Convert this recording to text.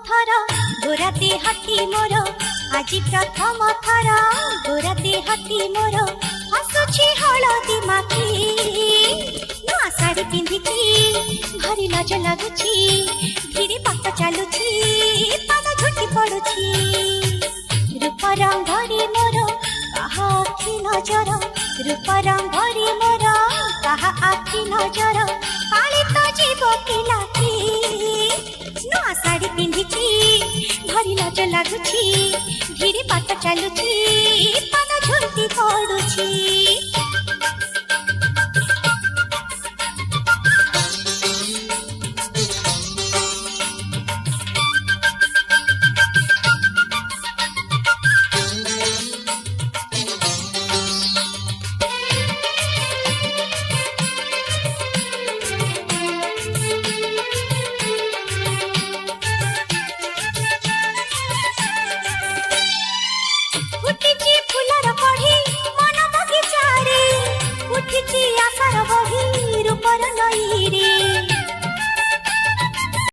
थर गोराते हाथी मोर आज प्रथम थर गोराते हाथी मोर हसुची हलदी माखी नूआ शाढ़ी पिंधिकी भारी लाज लगुची धीरे बात चलुची पाद झुटी पड़ुची रूप रंगरी मोर कहा आखि नजर रूप रंगरी मोर कहा आखि नजर पालित जीव पिलाटी नूआ शाढ़ी पिंधिची भारी लाज लगुची धीरे बात चलुची पाद झुटी पड़ुची आशार बही रूपर नईरे